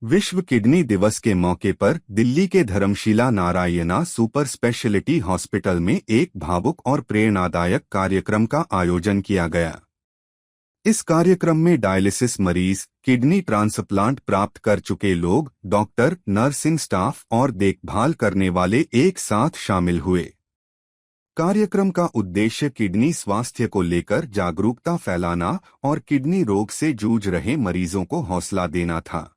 विश्व किडनी दिवस के मौके पर दिल्ली के Dharamshila Narayana super speciality hospital में एक भावुक और प्रेरणादायक कार्यक्रम का आयोजन किया गया। इस कार्यक्रम में डायलिसिस मरीज, किडनी ट्रांसप्लांट प्राप्त कर चुके लोग, डॉक्टर, नर्सिंग स्टाफ और देखभाल करने वाले एक साथ शामिल हुए। कार्यक्रम का उद्देश्य किडनी स्वास्थ्य को लेकर जागरूकता फैलाना और किडनी रोग से जूझ रहे मरीजों को हौसला देना था।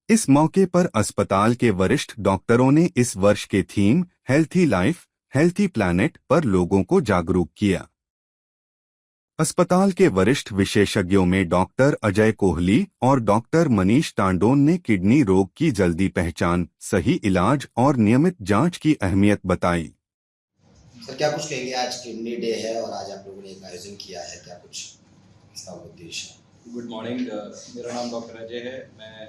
इस मौके पर अस्पताल के वरिष्ठ डॉक्टरों ने इस वर्ष के theme healthy life, healthy planet पर लोगों को जागरूक किया। अस्पताल के वरिष्ठ विशेषज्ञों में डॉक्टर अजय कोहली और डॉक्टर मनीष टांडोन ने किडनी रोग की जल्दी पहचान, सही इलाज और नियमित जांच की अहमियत बताई। सर, क्या कुछ कहेंगे? आज किडनी डे है और आज आप लोगों ने एक आयोजन किया है, क्या कुछ इसका उद्देश्य है? गुड मॉर्निंग, मेरा नाम डॉक्टर अजय है। मैं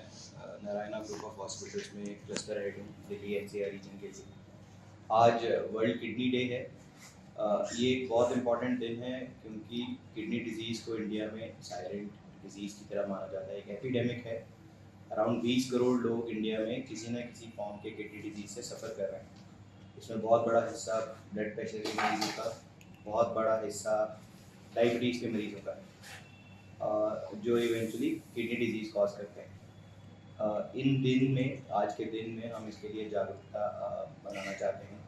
नारायणा ग्रुप ऑफ हॉस्पिटल्स में क्लस्टर हेड हूँ दिल्ली एनसीआर रीजन के लिए। आज वर्ल्ड किडनी डे है। ये एक बहुत इम्पॉर्टेंट दिन है क्योंकि किडनी डिजीज़ को इंडिया में साइलेंट डिजीज़ की तरह माना जाता है। एक एपिडेमिक है। अराउंड 20 करोड़ लोग इंडिया में किसी न किसी फॉर्म के किडनी डिजीज़ से सफ़र कर रहे हैं। इसमें बहुत बड़ा हिस्सा ब्लड प्रेशर के मरीजों का, बहुत बड़ा हिस्सा डायबिटीज़ के मरीजों का है, जो इवेंचुअली किडनी डिजीज़ कॉज करते हैं। इन दिन में, आज के दिन में हम इसके लिए जागरूकता बनाना चाहते हैं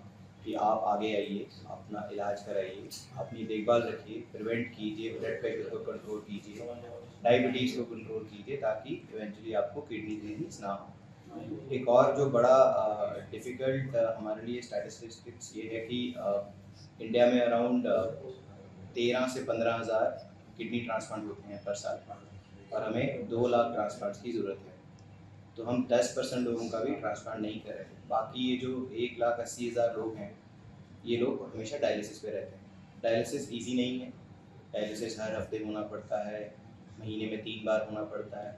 कि आप आगे आइए, अपना इलाज कराइए, अपनी देखभाल रखिए, प्रिवेंट कीजिए, ब्लड प्रेशर को कंट्रोल कीजिए, डायबिटीज़ को कंट्रोल कीजिए, ताकि इवेंचुअली आपको किडनी डिजीज़ ना हो। एक और जो बड़ा डिफ़िकल्ट हमारे लिए स्टैटिस्टिक्स ये है कि इंडिया में अराउंड 13 से 15 हज़ार किडनी ट्रांसप्लांट होते हैं पर साल और हमें 2 लाख ट्रांसप्लांट्स की ज़रूरत है। तो हम 10% लोगों का भी ट्रांसप्लांट नहीं कर रहे हैं। बाकी ये जो 1,80,000 लोग हैं, ये लोग हमेशा डायलिसिस पे रहते हैं। डायलिसिस ईजी नहीं है। डायलिसिस हर हफ्ते होना पड़ता है, महीने में 3 बार होना पड़ता है।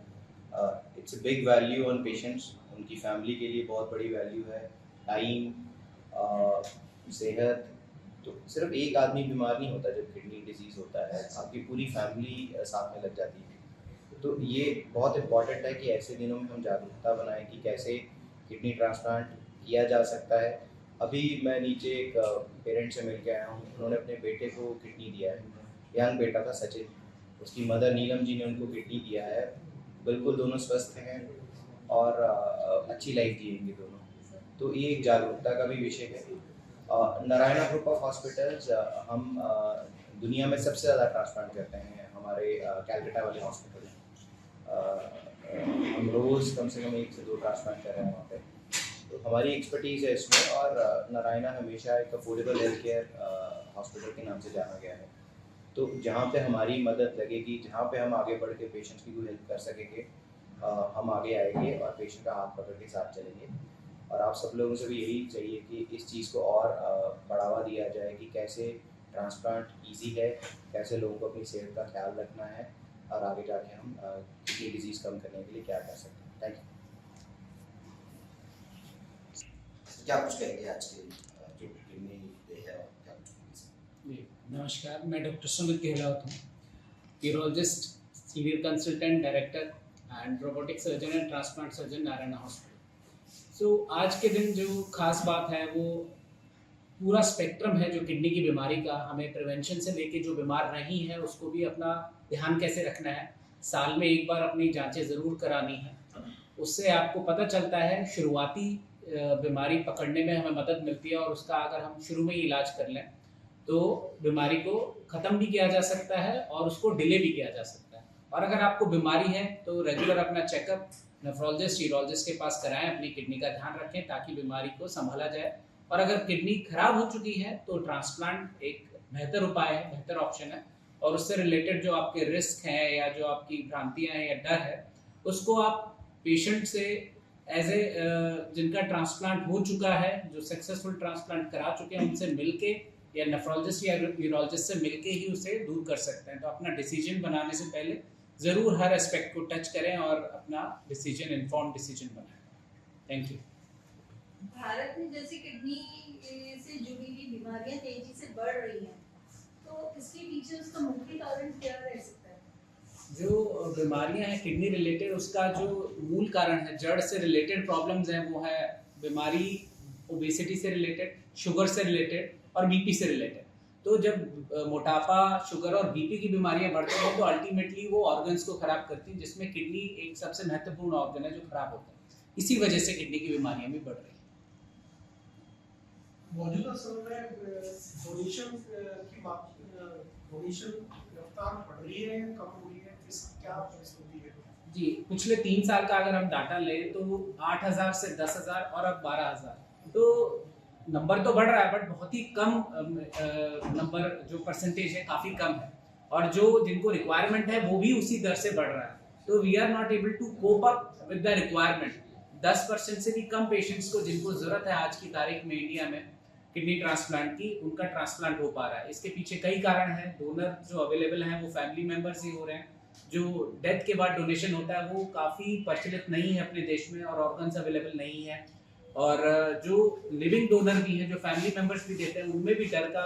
It's a big value on patients. उनकी फैमिली के लिए बहुत बड़ी वैल्यू है। टाइम, सेहत। तो सिर्फ एक आदमी बीमार नहीं होता जब किडनी डिजीज़ होता है, आपकी पूरी फैमिली साथ में लग जाती है। तो ये बहुत इम्पॉर्टेंट है कि ऐसे दिनों में हम जागरूकता बनाएं कि कैसे किडनी ट्रांसप्लांट किया जा सकता है। अभी मैं नीचे एक पेरेंट से मिल के आया हूँ। उन्होंने अपने बेटे को किडनी दिया है। यंग बेटा था सचिन, उसकी मदर नीलम जी ने उनको किडनी दिया है। बिल्कुल दोनों स्वस्थ हैं और अच्छी लाइफ जिएंगे दोनों। तो ये एक जागरूकता का भी विषय है। नारायणा ग्रुप ऑफ हॉस्पिटल्स, हम दुनिया में सबसे ज़्यादा ट्रांसप्लांट करते हैं। हमारे कैलकाटा वाले हॉस्पिटल हम रोज़ कम से कम 1 से 2 ट्रांसप्लांट कर रहे हैं वहाँ पे। तो हमारी एक्सपर्टीज़ है इसमें। और नारायणा हमेशा एक अफोर्डेबल हेल्थ केयर हॉस्पिटल के नाम से जाना गया है। तो जहाँ पे हमारी मदद लगेगी, जहाँ पे हम आगे बढ़ के पेशेंट्स की कोई हेल्प कर सकेंगे, हम आगे आएंगे और पेशेंट का हाथ पकड़ के साथ चलेंगे। और आप सब लोगों से भी यही चाहिए कि इस चीज़ को और बढ़ावा दिया जाए कि कैसे ट्रांसप्लांट ईजी है, कैसे लोगों को अपनी सेहत का ख्याल रखना है और आगे जाके हम किडनी डिजीज़ कम करने के लिए क्या कर सकते हैं। Thank you. क्या कुछ कहेंगे आज के जो किडनी डे है और क्या कुछ? जी नमस्कार, मैं डॉक्टर सुमित गहलोत हूँ, urologist, senior consultant director and robotic surgeon and transplant surgeon, Narayana hospital. आज के दिन जो खास बात है वो पूरा स्पेक्ट्रम है जो किडनी की बीमारी का। हमें प्रिवेंशन से लेके जो बीमार नहीं है उसको भी अपना ध्यान कैसे रखना है। साल में एक बार अपनी जांचें ज़रूर करानी है। उससे आपको पता चलता है, शुरुआती बीमारी पकड़ने में हमें मदद मिलती है और उसका अगर हम शुरू में ही इलाज कर लें तो बीमारी को ख़त्म भी किया जा सकता है और उसको डिले भी किया जा सकता है। और अगर आपको बीमारी है तो रेगुलर अपना चेकअप नेफ्रोलॉजिस्ट, यूरोलॉजिस्ट के पास कराएं, अपनी किडनी का ध्यान रखें ताकि बीमारी को संभाला जाए। और अगर किडनी खराब हो चुकी है तो ट्रांसप्लांट एक बेहतर उपाय है, बेहतर ऑप्शन है। और उससे रिलेटेड जो आपके रिस्क हैं या जो आपकी भ्रांतियाँ हैं या डर है, उसको आप पेशेंट से एज ए जिनका ट्रांसप्लांट हो चुका है, जो सक्सेसफुल ट्रांसप्लांट करा चुके हैं, उनसे मिलके या नेफ्रोलॉजिस्ट या यूरोलॉजिस्ट से मिलके ही उसे दूर कर सकते हैं। तो अपना डिसीजन बनाने से पहले ज़रूर हर एस्पेक्ट को टच करें और अपना डिसीजन इन्फॉर्म डिसीजन बनाएं। Thank you. भारत में जैसे किडनी से जुड़ी हुई बीमारियां तेजी से बढ़ रही हैं, तो इसके पीछे उसका मुख्य कारण क्या रह सकता है? जो बीमारियां हैं किडनी रिलेटेड, उसका जो मूल कारण है, जड़ से रिलेटेड प्रॉब्लम्स हैं, वो है बीमारी ओबेसिटी से रिलेटेड, शुगर से रिलेटेड और बीपी से रिलेटेड। तो जब मोटापा, शुगर और बीपी की बीमारियां बढ़ती हैं तो अल्टीमेटली वो ऑर्गन्स को खराब करती हैं, जिसमें किडनी एक सबसे महत्वपूर्ण ऑर्गन है जो खराब होता है। इसी वजह से किडनी की बीमारियां भी बढ़ रही हैं। मौजूदा समय में डोनेशन रफ्तार बढ़ रही है, कम हो रही है, क्या परिस्थिति है? जी, पिछले 3 साल का अगर हम डाटा लें तो 8,000 से 10,000 और अब 12,000, तो नंबर तो बढ़ रहा है बट बहुत ही कम नंबर, जो परसेंटेज है काफ़ी कम है, और जो जिनको रिक्वायरमेंट है वो भी उसी दर से बढ़ रहा है। तो we are not able to cope up with the requirement. 10% से भी कम पेशेंट्स को जिनको ज़रूरत है आज की तारीख में इंडिया में किडनी ट्रांसप्लांट की, उनका ट्रांसप्लांट हो पा रहा है। इसके पीछे कई कारण हैं। डोनर जो अवेलेबल हैं वो फैमिली मेम्बर्स ही हो रहे हैं। जो डेथ के बाद डोनेशन होता है वो काफ़ी प्रचलित नहीं है अपने देश में, और ऑर्गन्स अवेलेबल नहीं है। और जो लिविंग डोनर भी हैं, जो फैमिली मेम्बर्स भी देते हैं, उनमें भी डर का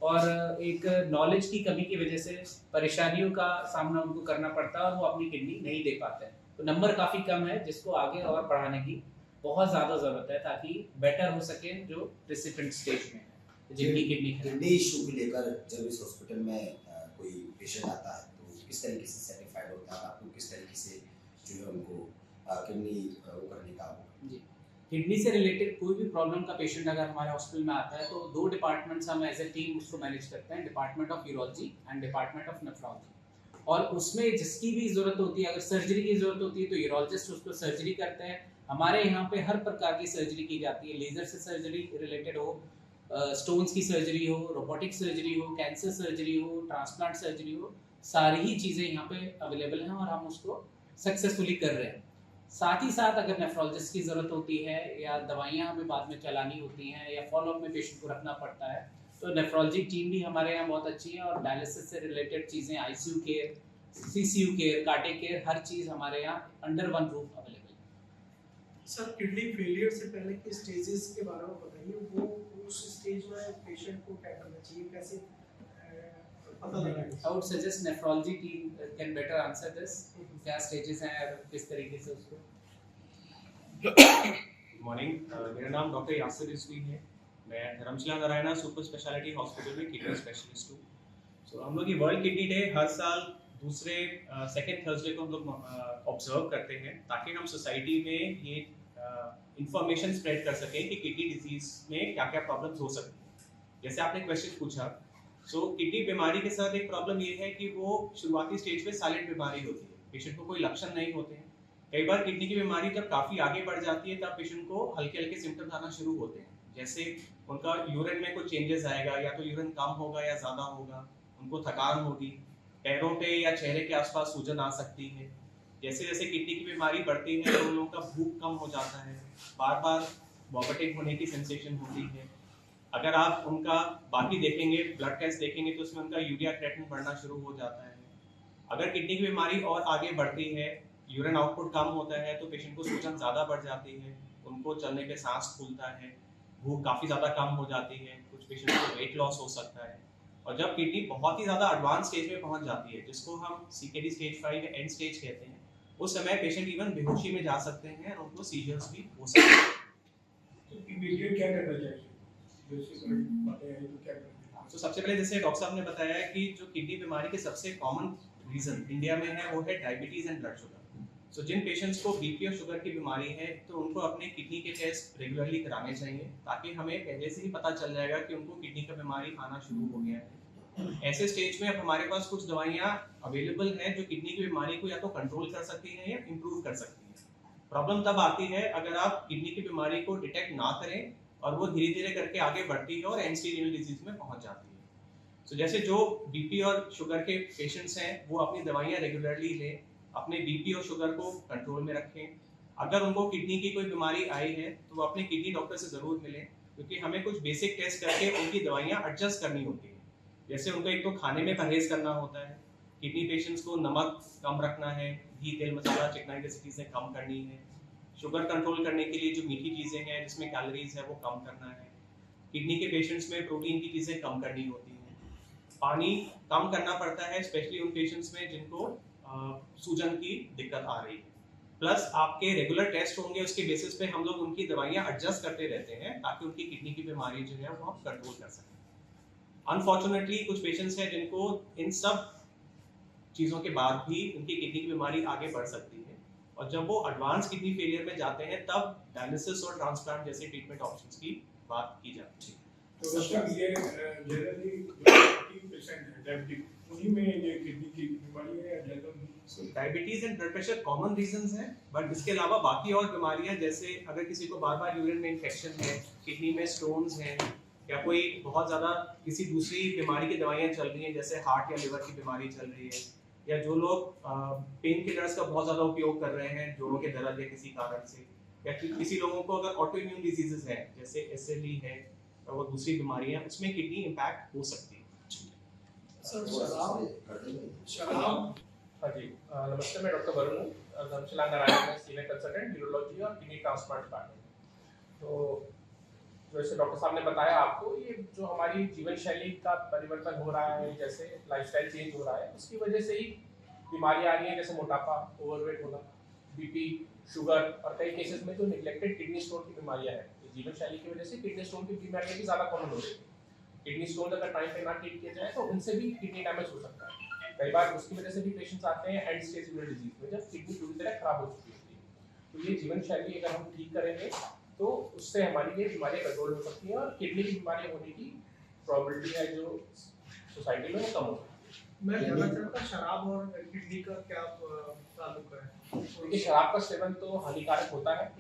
और एक नॉलेज की कमी की वजह से परेशानियों का सामना उनको करना पड़ता है और वो अपनी किडनी नहीं दे पाते हैं। तो नंबर काफ़ी कम है, जिसको आगे और बढ़ाने की बहुत ज़्यादा ज़रूरत है ताकि बेटर हो सके जो रिसिपेंट स्टेज में है, जिनकी किडनी खराब है। किडनी इशू को लेकर जब इस हॉस्पिटल में कोई पेशेंट आता है तो किस तरीके से सेटिस्फाइड होता है, आपको किस तरीके से जो है उनको किडनी वो करने का? जी, किडनी से रिलेटेड कोई भी प्रॉब्लम का पेशेंट अगर हमारे हॉस्पिटल में आता है तो 2 डिपार्टमेंट्स हम एज ए टीम उसको मैनेज करते हैं, department of urology and department of nephrology. और उसमें जिसकी भी ज़रूरत होती है, अगर सर्जरी की ज़रूरत होती है तो यूरोलॉजिस्ट उसको सर्जरी करते हैं। हमारे यहाँ पे हर प्रकार की सर्जरी की जाती है, लेज़र से सर्जरी रिलेटेड हो, स्टोन्स की सर्जरी हो, रोबोटिक सर्जरी हो, कैंसर सर्जरी हो, ट्रांसप्लांट सर्जरी हो, सारी ही चीज़ें यहाँ पे अवेलेबल हैं और हम उसको सक्सेसफुली कर रहे हैं। साथ ही साथ अगर नेफ्रोलॉजिस्ट की ज़रूरत होती है या दवाइयाँ हमें बाद में चलानी होती हैं या फॉलोअप में पेशेंट को रखना पड़ता है, तो नेफ्रोलॉजी टीम भी हमारे यहाँ बहुत अच्छी है। और डायलिसिस से रिलेटेड चीज़ें, ICU care, CCU care, cardiac care, हर चीज़ हमारे यहाँ अंडर वन रूफ अवेलेबल है। सर, किडनी फेलियर से पहले के स्टेजेस के बारे में बताइए, वो उस स्टेज में पेशेंट को क्या करना चाहिए, कैसे पता लगाएं? I would suggest nephrology team can better answer this. क्या स्टेजेस हैं और किस तरीके से उसको। गुड मॉर्निंग, मेरा नाम डॉक्टर यासिर रिजवी है। मैं Dharamshila Narayana super speciality hospital में किडनी स्पेशलिस्ट हूँ। सो हम लोग ये वर्ल्ड किडनी डे हर साल दूसरे सेकेंड थर्सडे को हम लोग ऑब्जर्व करते हैं, ताकि हम सोसाइटी में ये इंफॉर्मेशन स्प्रेड कर सकें कि किडनी डिजीज में क्या क्या प्रॉब्लम्स हो सकती हैं। जैसे आपने क्वेश्चन पूछा, सो किडनी बीमारी के साथ एक प्रॉब्लम ये है कि वो शुरुआती स्टेज पे साइलेंट बीमारी होती है, पेशेंट को कोई लक्षण नहीं होते हैं। कई बार किडनी की बीमारी जब काफ़ी आगे बढ़ जाती है तब पेशेंट को हल्के हल्के सिम्टम्स आना शुरू होते हैं, जैसे उनका यूरिन में कुछ चेंजेस आएगा, या तो यूरिन कम होगा या ज़्यादा होगा, उनको थकान होगी, पैरों पे या चेहरे के आसपास सूजन आ सकती है। जैसे जैसे किडनी की बीमारी बढ़ती है तो उन लोगों का भूख कम हो जाता है, बार बार वॉमिटिंग होने की सेंसेशन होती है। अगर आप उनका बाकी देखेंगे, ब्लड टेस्ट देखेंगे तो उसमें उनका यूरिया क्रिएटिनिन बढ़ना शुरू हो जाता है। अगर किडनी की बीमारी और आगे बढ़ती है, यूरिन आउटपुट कम होता है, तो पेशेंट को सूजन ज़्यादा बढ़ जाती है, उनको चलने पे सांस फूलता है, भूख काफ़ी ज़्यादा कम हो जाती है, कुछ पेशेंट को वेट लॉस हो सकता है। और जब किडनी बहुत ही ज़्यादा एडवांस स्टेज में पहुंच जाती है, जिसको हम CKD स्टेज 5 या एंड स्टेज कहते हैं, उस समय पेशेंट इवन बेहोशी में जा सकते हैं और उनको सीजर्स भी हो सकते हैं। तो इमीडिएट क्या करना चाहिए? तो सबसे पहले जैसे डॉक्टर साहब ने बताया है कि जो किडनी बीमारी के सबसे कॉमन रीज़न इंडिया में है वो है diabetes and blood sugar. So जिन पेशेंट्स को BP और शुगर की बीमारी है तो उनको अपने किडनी के टेस्ट रेगुलरली कराने चाहिए, ताकि हमें पहले से ही पता चल जाएगा कि उनको किडनी का बीमारी आना शुरू हो गया है। ऐसे स्टेज में अब हमारे पास कुछ दवाइयाँ अवेलेबल हैं जो किडनी की बीमारी को या तो कंट्रोल कर सकती हैं या इम्प्रूव कर सकती हैं। प्रॉब्लम तब आती है अगर आप किडनी की बीमारी को डिटेक्ट ना करें और वो धीरे धीरे करके आगे बढ़ती है और एंड स्टेज रीनल डिजीज में पहुंच जाती है। तो जैसे जो BP और शुगर के पेशेंट्स हैं वो अपनी दवाइयाँ रेगुलरली लें, अपने BP और शुगर को कंट्रोल में रखें। अगर उनको किडनी की कोई बीमारी आई है तो वो अपने किडनी डॉक्टर से ज़रूर मिलें, क्योंकि हमें कुछ बेसिक टेस्ट करके उनकी दवाइयाँ एडजस्ट करनी होती है। जैसे उनको एक तो खाने में परहेज़ करना होता है, किडनी पेशेंट्स को नमक कम रखना है, घी तेल मसाला चिकनाई जैसी चीज़ें कम करनी है। शुगर कंट्रोल करने के लिए जो मीठी चीज़ें हैं जिसमें कैलोरीज है वो कम करना है। किडनी के पेशेंट्स में प्रोटीन की चीज़ें कम करनी होती हैं। पानी कम करना पड़ता है, स्पेशली उन पेशेंट्स में जिनको सूजन की दिक्कत आ रही है। प्लस आपके रेगुलर टेस्ट होंगे, उसके बेसिस पे हम लोग उनकी दवाइयाँ एडजस्ट करते रहते हैं ताकि उनकी किडनी की बीमारी जो है वो हम कंट्रोल कर सकें। अनफॉर्चुनेटली कुछ पेशेंट्स हैं जिनको इन सब चीज़ों के बाद भी उनकी किडनी की बीमारी आगे बढ़ सकती है, और जब वो एडवांस किडनी फेलियर में जाते हैं तब डायलिसिस और ट्रांसप्लांट जैसे ट्रीटमेंट ऑप्शंस की बात की जाती है। तो डॉक्टर ये जनरली 40% है डायबिटिक, उन्हीं में ये किडनी की बीमारी है या general? So diabetes and blood pressure common reasons हैं, बट इसके अलावा बाकी और बीमारियां, जैसे अगर किसी को बार बार यूरिन में इन्फेक्शन है, किडनी में स्टोन्स हैं, या कोई बहुत ज़्यादा किसी दूसरी बीमारी की दवाइयाँ चल रही हैं जैसे हार्ट या लिवर की बीमारी चल रही है, या जो लोग पेन किलर्स का बहुत ज़्यादा उपयोग कर रहे हैं जोड़ों के दर्द या किसी कारण से, या किसी लोगों को अगर ऑटो इम्यून डिजीजेस हैं जैसे SLE है और वो दूसरी बीमारियां, उसमें किडनी इम्पैक्ट हो सकती है। सर शराब। हाँ जी, नमस्ते, मैं डॉक्टर वरुण हूँ, धर्मशिला नारायण में सीनियर कंसल्टेंट न्यूरोलॉजी और किडनी ट्रांसप्लांट डिपार्टमेंट। तो जैसे डॉक्टर साहब ने बताया आपको, ये जो हमारी जीवन शैली का परिवर्तन हो रहा है, जैसे लाइफस्टाइल चेंज हो रहा है, उसकी वजह से ही बीमारियाँ आ रही हैं, जैसे मोटापा, ओवरवेट होना, BP, शुगर, और कई केसेस में जो निगलेक्टेड किडनी स्टोन की बीमारियाँ हैं, जीवन शैली की वजह से किडनी स्टोन की बीमारियाँ भी ज़्यादा कॉमन हो रही है। किडनी स्टोन अगर टाइम पे ना ट्रीट किया जाए तो उनसे भी किडनी डैमेज हो सकता है। कई बार उसकी वजह से भी पेशेंट्स आते हैं एंड स्टेज यूरिनरी डिजीज में, जब किडनी पूरी तरह खराब हो चुकी होती है। तो ये जीवन शैली अगर हम ठीक करेंगे तो उससे हमारी ये बीमारियाँ कंट्रोल हो सकती हैं और किडनी की बीमारियाँ होने की प्रोबेबिलिटी है जो सोसाइटी में वो कम हो सकती है। मैं जानना चाहता शराब और किडनी का क्या ताल्लुक है? देखिए, शराब का सेवन तो हानिकारक होता है,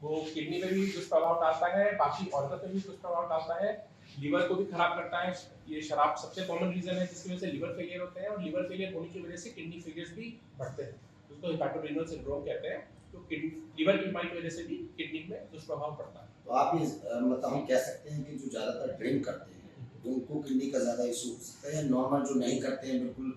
वो किडनी पे भी दुष्प्रभाव डालता है, बाकी ऑर्गन पे भी दुष्प्रभाव डालता है, लीवर को भी खराब करता है। ये शराब सबसे कॉमन रीजन है जिसकी वजह से लीवर फेलियर होते हैं, और लीवर फेलियर होने की वजह से किडनी फेलियर्स भी बढ़ते हैं, उसको हेपेटोरेनल सिंड्रोम कहते हैं। तो लीवर की बीमारी की वजह से भी किडनी में दुष्प्रभाव पड़ता है। तो आप ये मतलब हम कह सकते हैं कि जो ज़्यादातर ड्रिंक करते हैं उनको किडनी का ज़्यादा इशू हो सकता है, या नॉर्मल जो नहीं करते हैं, बिल्कुल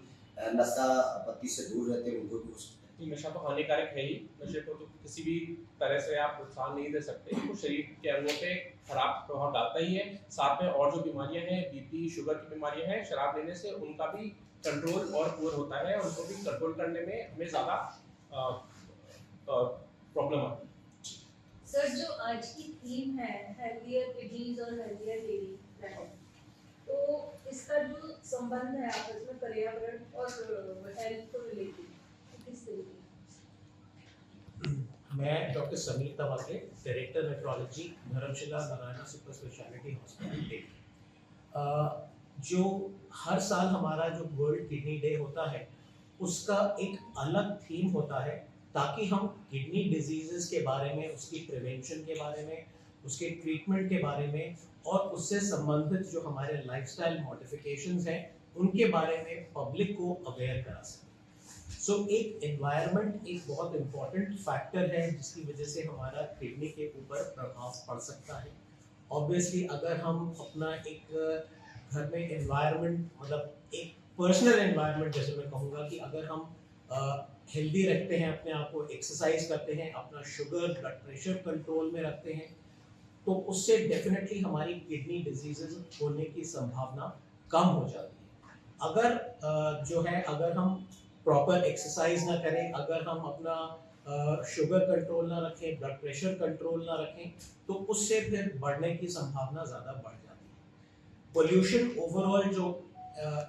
नशा पत्ती से दूर रहते हैं, उनको भी हो सकता है? नशा तो हानिकारक है ही, नशे को तो किसी भी तरह से आप नुकसान नहीं दे सकते, तो शरीर के अंगों पे खराब प्रभाव डालता ही है। साथ में और जो बीमारियां हैं, BP, शुगर की बीमारियां हैं, शराब लेने से उनका भी कंट्रोल और पुअर होता है, उनको भी कंट्रोल करने में हमें ज़्यादा प्रॉब्लम आती है। सर, जो आज की थीम है हेल्थियर किडनीज और हेल्थियर डेली प्लान, तो इसका जो संबंध है आपस में पर्यावरण और हेल्थ को रिलेटेड किस तरीके? मैं doctor Sameer Tawake, director nephrology, Dharamshila Narayana super speciality hospital. जो हर साल हमारा जो वर्ल्ड किडनी डे होता है उसका एक अलग थीम होता है, ताकि हम किडनी डिजीजेस के बारे में, उसकी प्रिवेंशन के बारे में, उसके ट्रीटमेंट के बारे में और उससे संबंधित जो हमारे लाइफस्टाइल मॉडिफिकेशंस हैं उनके बारे में पब्लिक को अवेयर करा सकें। सो एक एनवायरनमेंट एक बहुत इम्पॉर्टेंट फैक्टर है जिसकी वजह से हमारा किडनी के ऊपर प्रभाव पड़ सकता है। ऑब्वियसली अगर हम अपना एक घर में एनवायरनमेंट, मतलब एक पर्सनल एनवायरनमेंट, जैसे मैं कहूँगा कि अगर हम हेल्दी रखते हैं, अपने आप को एक्सरसाइज करते हैं, अपना शुगर ब्लड प्रेशर कंट्रोल में रखते हैं, तो उससे डेफिनेटली हमारी किडनी डिजीजेज होने की संभावना कम हो जाती है। अगर हम प्रॉपर एक्सरसाइज ना करें, अगर हम अपना शुगर कंट्रोल ना रखें, ब्लड प्रेशर कंट्रोल ना रखें, तो उससे फिर बढ़ने की संभावना ज़्यादा बढ़ जाती है। पोल्यूशन, ओवरऑल जो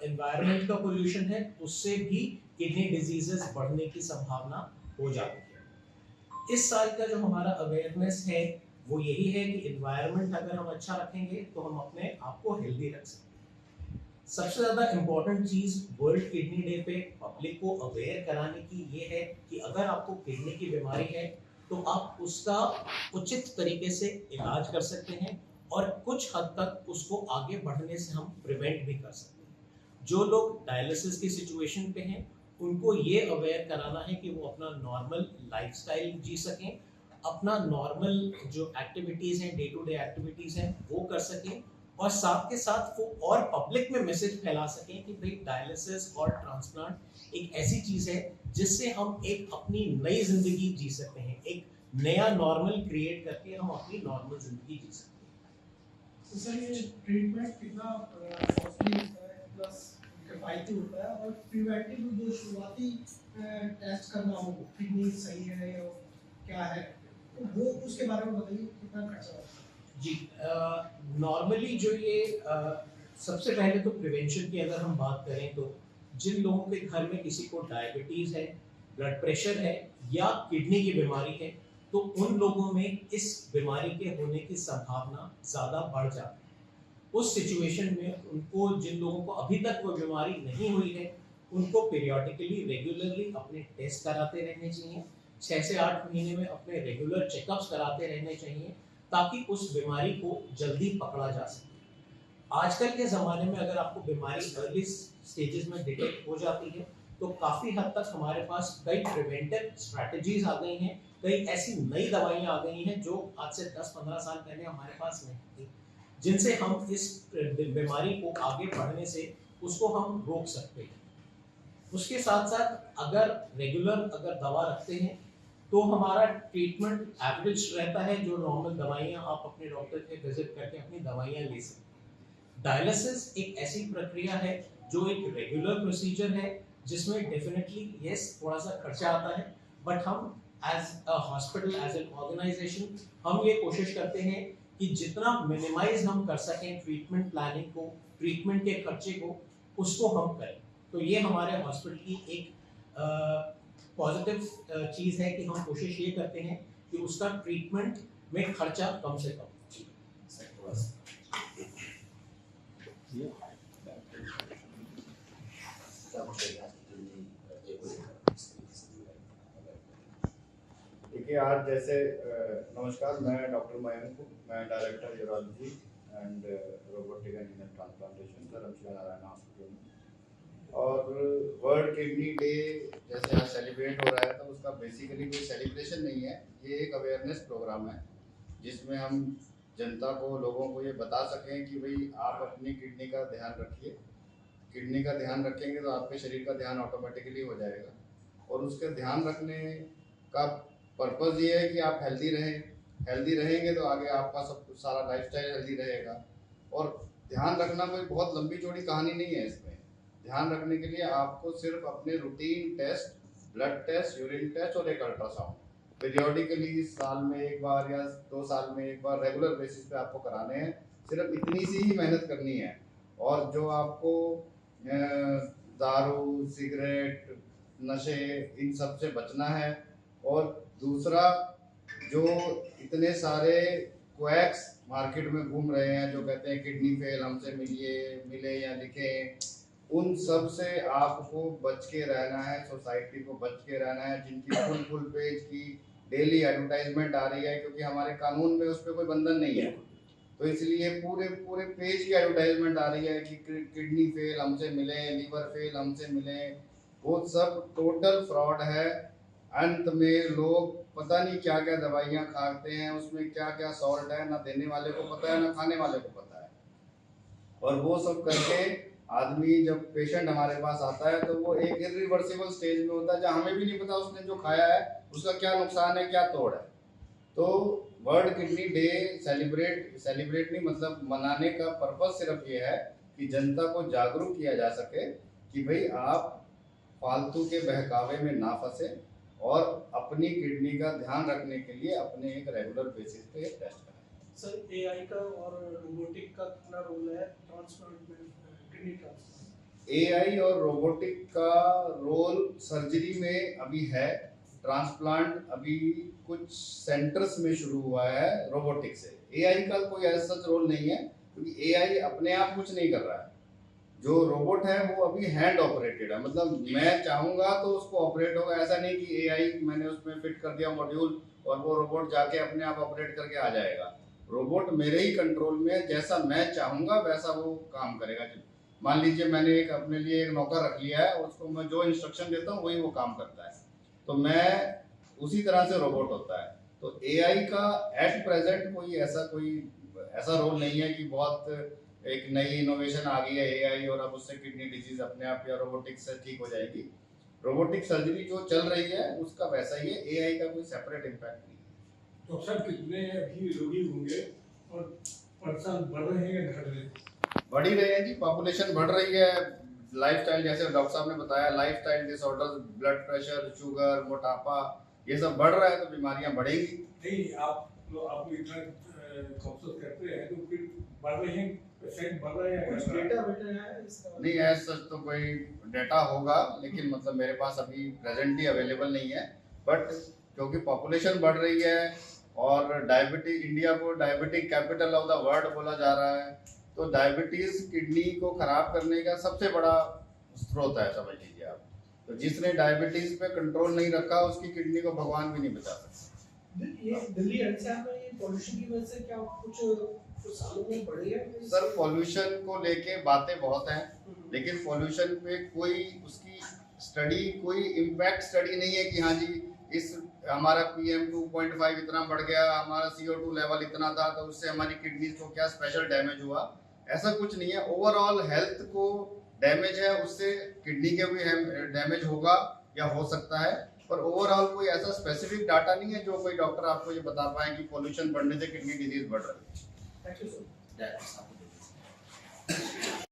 एनवायरनमेंट का पोल्यूशन है, उससे भी किडनी डिजीजेस बढ़ने की संभावना हो जाती है। इस साल का जो हमारा अवेयरनेस है वो यही है कि एनवायरनमेंट अगर हम अच्छा रखेंगे तो हम अपने आप को हेल्दी रख सकते हैं। सबसे ज़्यादा इम्पोर्टेंट चीज़ वर्ल्ड किडनी डे पे पब्लिक को अवेयर कराने की ये है कि अगर आपको किडनी की बीमारी है तो आप उसका उचित तरीके से इलाज कर सकते हैं और कुछ हद तक उसको आगे बढ़ने से हम प्रिवेंट भी कर सकते हैं। जो लोग डायलिसिस की सिचुएशन पे हैं उनको ये अवेयर कराना है कि वो अपना नॉर्मल लाइफस्टाइल जी सकें, अपना नॉर्मल जो एक्टिविटीज़ हैं, डे टू डे एक्टिविटीज़ हैं, वो कर सकें, और साथ के साथ वो और पब्लिक में मैसेज फैला सकें कि भाई डायलिसिस और ट्रांसप्लांट एक ऐसी चीज़ है जिससे हम एक अपनी नई ज़िंदगी जी सकते हैं, एक नया नॉर्मल क्रिएट करके हम अपनी नॉर्मल ज़िंदगी जी सकते हैं। तो सर, ये ट्रीटमेंट कितना कॉस्टली होता है, प्लस किफ़ायती होता है, और प्रिवेंटिव जो शुरुआती टेस्ट करना हो, किडनी सही है या क्या है, तो वो उसके बारे में बताइए, कितना खर्चा होता है? जी, नॉर्मली जो ये सबसे पहले तो प्रिवेंशन की अगर हम बात करें तो जिन लोगों के घर में किसी को डायबिटीज़ है, ब्लड प्रेशर है या किडनी की बीमारी है, तो उन लोगों में इस बीमारी के होने की संभावना ज़्यादा बढ़ जाती है। उस सिचुएशन में उनको, जिन लोगों को अभी तक वो बीमारी नहीं हुई है, उनको पीरियोडिकली रेगुलरली अपने टेस्ट कराते रहने चाहिए। 6 से 8 महीने में अपने रेगुलर चेकअप्स कराते रहने चाहिए ताकि उस बीमारी को जल्दी पकड़ा जा सके। आजकल के ज़माने में अगर आपको बीमारी अर्ली स्टेजेस में डिटेक्ट हो जाती है तो काफ़ी हद तक हमारे पास कई प्रिवेंटिव स्ट्रैटेजीज आ गई हैं, कई ऐसी नई दवाइयाँ आ गई हैं जो आज से 10-15 साल पहले हमारे पास नहीं थी, जिनसे हम इस बीमारी को आगे बढ़ने से उसको हम रोक सकते हैं। उसके साथ साथ अगर रेगुलर दवा रखते हैं तो हमारा ट्रीटमेंट एवरेज रहता है, जो नॉर्मल दवाइयाँ आप अपने डॉक्टर के विजिट करके अपनी दवाइयाँ ले सकते हैं। डायलिसिस एक ऐसी प्रक्रिया है जो एक रेगुलर प्रोसीजर है जिसमें डेफिनेटली यस थोड़ा सा खर्चा आता है, बट हम as a hospital, as an organisation, हम ये कोशिश करते हैं कि जितना मिनिमाइज हम कर सकें ट्रीटमेंट प्लानिंग को, ट्रीटमेंट के खर्चे को, उसको हम करें। तो ये हमारे हॉस्पिटल की एक पॉजिटिव चीज़ है कि हम कोशिश ये करते हैं कि उसका ट्रीटमेंट में खर्चा कम से कम। देखिए, आज जैसे नमस्कार, मैं डॉक्टर मयंक हूँ, मैं director urology and robotic and transplantation Dharamshila Narayan hospital में। और वर्ल्ड किडनी डे जैसे आज सेलिब्रेट हो रहा है, तो उसका बेसिकली कोई सेलिब्रेशन नहीं है, ये एक अवेयरनेस प्रोग्राम है जिसमें हम जनता को, लोगों को ये बता सकें कि भाई आप अपनी किडनी का ध्यान रखिए। किडनी का ध्यान रखेंगे तो आपके शरीर का ध्यान ऑटोमेटिकली हो जाएगा, और उसके ध्यान रखने का पर्पज़ ये है कि आप हेल्दी रहें। हेल्दी रहेंगे तो आगे आपका सब कुछ, सारा लाइफस्टाइल हेल्दी रहेगा। और ध्यान रखना कोई बहुत लंबी चौड़ी कहानी नहीं है। इसमें ध्यान रखने के लिए आपको सिर्फ अपने routine test, blood test, urine test और एक अल्ट्रासाउंड पीरियोडिकली साल में एक बार या 2 साल में एक बार रेगुलर बेसिस पे आपको कराने हैं। सिर्फ इतनी सी ही मेहनत करनी है। और जो आपको दारू, सिगरेट, नशे, इन सब से बचना है। और दूसरा, जो इतने सारे क्वैक्स मार्केट में घूम रहे हैं जो कहते हैं किडनी फेल, हमसे मिले या लिखे, उन सब से आपको बच के रहना है, सोसाइटी को बच के रहना है। जिनकी फुल पेज की डेली एडवर्टाइजमेंट आ रही है, क्योंकि हमारे कानून में उस पर कोई बंधन नहीं है, तो इसलिए पूरे पेज की एडवर्टाइजमेंट आ रही है कि किडनी फेल हमसे मिले, लीवर फेल हमसे मिले। वो सब टोटल फ्रॉड है। अंत में लोग पता नहीं क्या क्या दवाइयाँ खाते हैं, उसमें क्या क्या सॉल्ट है, ना देने वाले को पता है ना खाने वाले को पता है। और वो सब करके आदमी, जब पेशेंट हमारे पास आता है तो वो एक इरिवर्सिबल स्टेज में होता है जहाँ हमें भी नहीं पता उसने जो खाया है उसका क्या नुकसान है, क्या तोड़ है। तो वर्ल्ड किडनी डे सेलिब्रेट नहीं, मतलब मनाने का पर्पस सिर्फ ये है कि जनता को जागरूक किया जा सके कि भाई आप फालतू के बहकावे में ना फंसे और अपनी किडनी का ध्यान रखने के लिए अपने एक रेगुलर बेसिस पे टेस्ट कराएं। सर, एआई का और रोबोटिक का कितना रोल है ट्रांसप्लांट में, किडनी ट्रांसप्लांट? एआई और रोबोटिक का रोल सर्जरी में अभी है। ट्रांसप्लांट अभी कुछ सेंटर्स में शुरू हुआ है रोबोटिक से। एआई का कोई ऐसा रोल नहीं है, क्योंकि एआई अपने आप कुछ नहीं कर रहा है। जो रोबोट है वो अभी हैंड ऑपरेटेड है, मतलब मैं चाहूँगा तो उसको ऑपरेट होगा। ऐसा नहीं कि एआई मैंने उसमें फिट कर दिया मॉड्यूल और वो रोबोट जाके अपने आप ऑपरेट करके आ जाएगा। रोबोट मेरे ही कंट्रोल में है, जैसा मैं चाहूँगा वैसा वो काम करेगा। मान लीजिए मैंने अपने लिए एक नौकर रख लिया है, उसको मैं जो इंस्ट्रक्शन देता हूँ वही वो काम करता है, तो मैं उसी तरह से रोबोट होता है। तो एआई का एट प्रेजेंट कोई ऐसा रोल नहीं है कि बहुत एक नई इनोवेशन आ गई है एआई और अब उससे किडनी डिजीज अपने आप या रोबोटिक्स से ठीक हो जाएगी। रोबोटिक सर्जरी जो चल रही है उसका वैसा ही है, एआई का कोई सेपरेट इम्पैक्ट नहीं है। तो सर, कितने अभी रोगी होंगे और परसेंट बढ़ रहे हैं या घट रहे हैं? बढ़ ही रहे हैं जी, पॉपुलेशन बढ़ रही है। लाइफस्टाइल, जैसे डॉक्टर साहब ने बताया, lifestyle disorders, blood pressure, sugar, मोटापा, ये सब बढ़ रहा है तो बीमारियां बढ़ेंगी। नहीं, आप इतना कॉन्शियस करते हैं तो फिर बढ़ रहे हैं, पेशेंट बढ़ रहे हैं, कुछ डेटा बेटा है इसका? नहीं, ऐसा सच तो कोई डेटा होगा, लेकिन मतलब मेरे पास अभी प्रेजेंटली अवेलेबल नहीं है। बट क्योंकि पॉपुलेशन बढ़ रही है और डायबिटीज, इंडिया को diabetic capital of the world बोला जा रहा है, तो डायबिटीज किडनी को खराब करने का सबसे बड़ा स्रोत है, समझ लीजिए आप। तो जिसने डायबिटीज पे कंट्रोल नहीं रखा उसकी किडनी को भगवान भी नहीं बचा सकता। ये दिल्ली एनसीआर में ये पॉल्यूशन की वजह से क्या कुछ सालों में बढ़े हैं? सर, पॉल्यूशन को लेके बातें बहुत हैं, लेकिन पॉल्यूशन पे कोई उसकी स्टडी, कोई इम्पैक्ट स्टडी नहीं है कि हाँ जी इस हमारा PM 2.5 इतना बढ़ गया, हमारा CO2 लेवल इतना था तो उससे हमारी किडनी को क्या स्पेशल डैमेज हुआ, ऐसा कुछ नहीं है। ओवरऑल हेल्थ को डैमेज है, उससे किडनी के भी डैमेज होगा या हो सकता है, पर ओवरऑल कोई ऐसा स्पेसिफिक डाटा नहीं है जो कोई डॉक्टर आपको ये बता पाए कि पॉल्यूशन बढ़ने से किडनी डिजीज बढ़ रही है। Thank you sir.